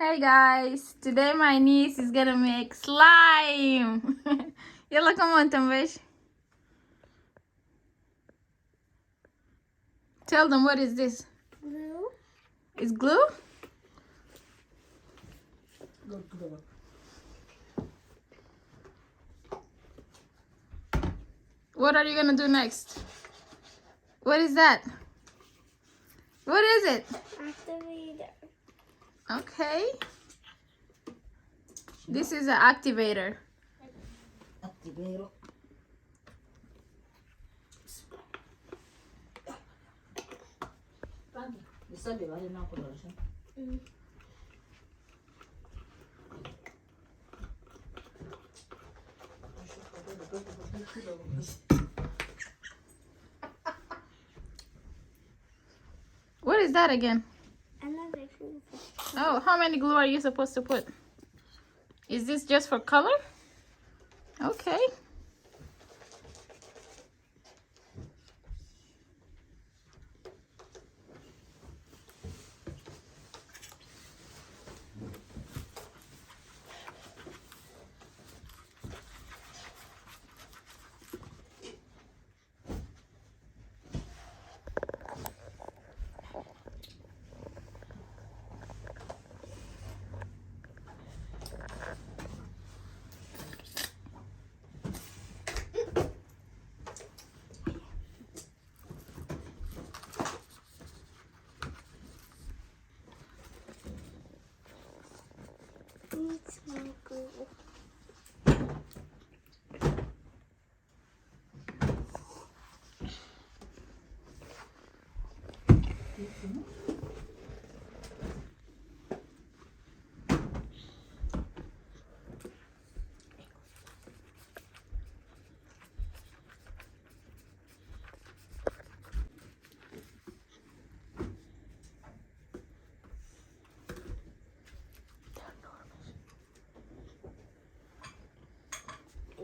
Hey guys, today my niece is gonna make slime. Yalla, come on, Tambesh. Tell them what is this? Glue. It's glue? Glue. What are you gonna do next? What is that? What is it? Activator. Okay. This is an activator. Activator. What is that again? Another glue. Oh, how many glue are you supposed to put? Is this just for color? Okay. Needs more glue.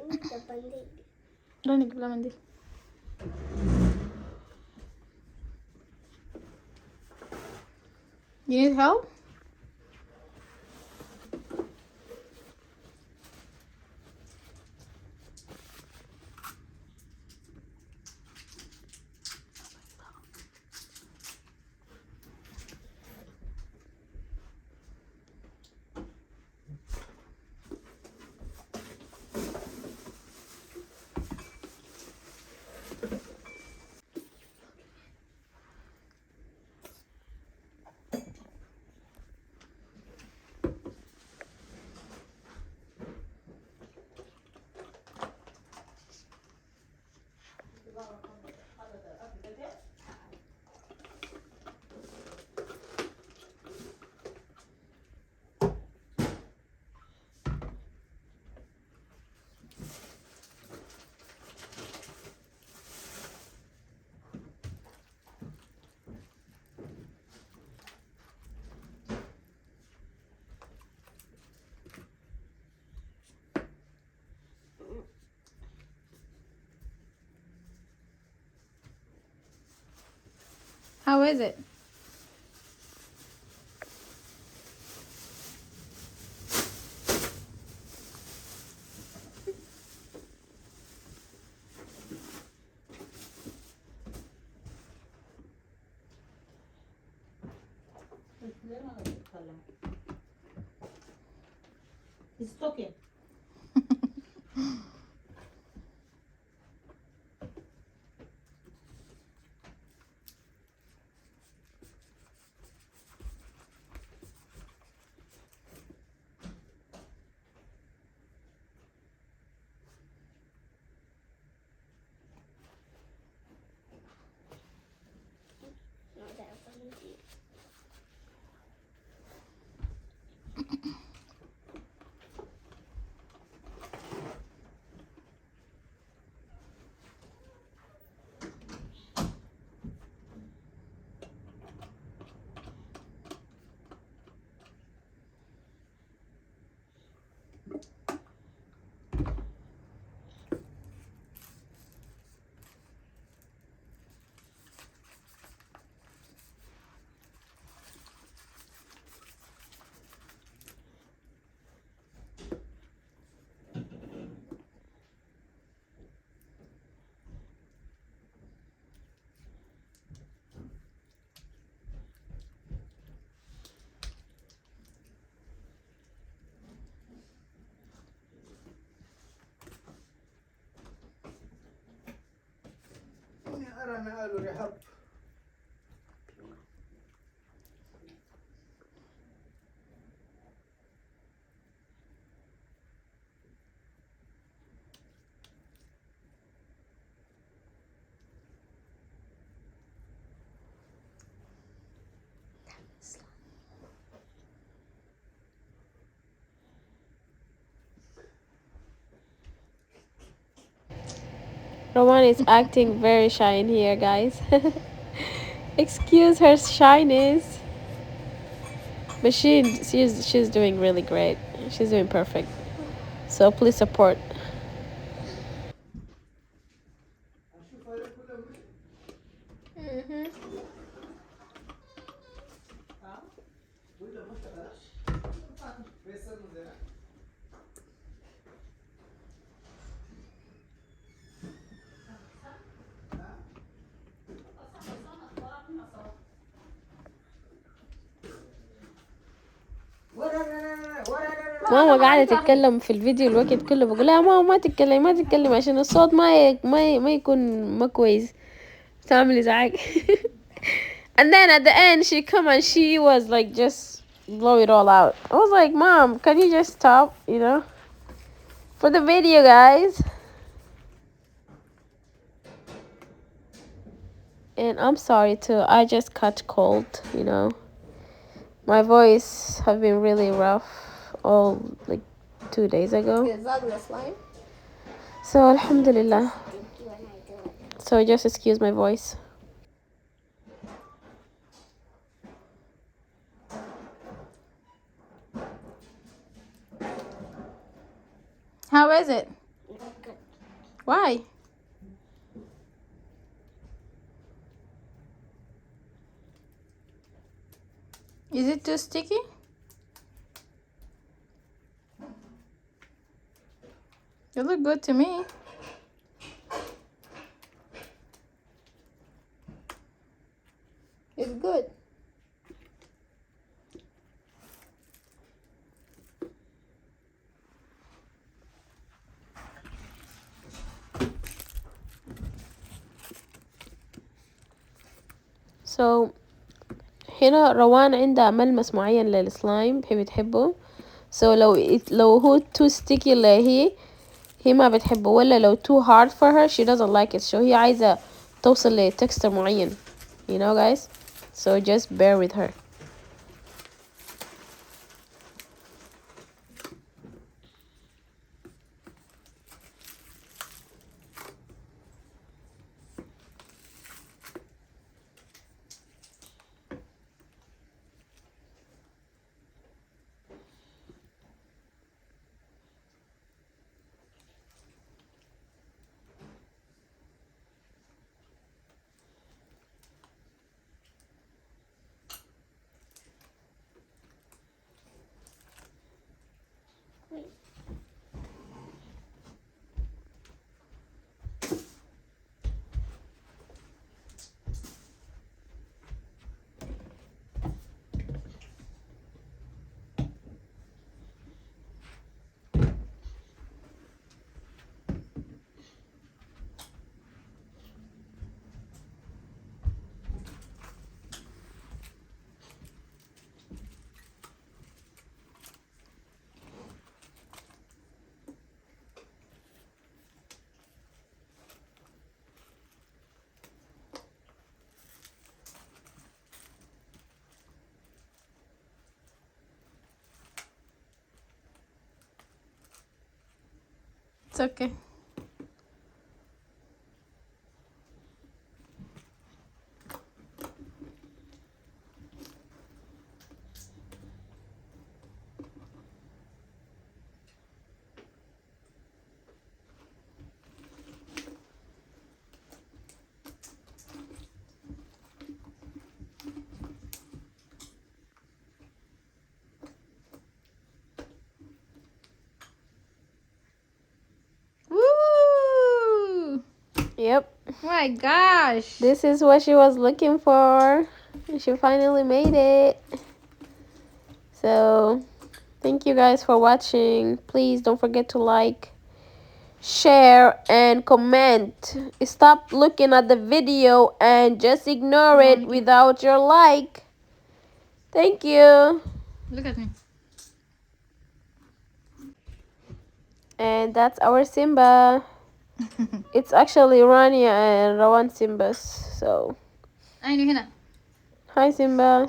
The band-aid. Don't need lemon. You need help? How is it? It's talking. No, that band-aid. Rowan is acting very shy in here, guys. Excuse her shyness. But she's doing really great. She's doing perfect. So please support. ماما قاعدة تتكلم في الفيديو الوقت كله، بقول لها ماما ما تتكلم ما تتكلم عشان الصوت ما يكون ما كويس، تعمل إزعاج. And then at the end she come and she was like just blow it all out. I was like, Mom, can you just stop, you know, for the video, guys. And I'm sorry too, I just caught cold, you know. My voice have been really rough all like 2 days ago. Is that Islaim? So alhamdulillah. So just excuse my voice. How is it? Why? Is it too sticky? It look good to me. It's good. So هنا روان عندها ملمس معين للسلايم هي بتحبه. So لو هو too sticky هي ما بتحبه، ولا لو too hard for her she doesn't like it. So هي عايزة توصل لتكستر معين. You know guys? So just bear with her. It's okay. Woo! Yep. Oh my gosh. This is what she was looking for. She finally made it. So thank you guys for watching. Please don't forget to like, share and comment. Stop looking at the video and just ignore it without your like. Thank you. Look at me. And that's our Simba. It's actually Rania and Rowan Simbas. So عيني هنا. hi Simba.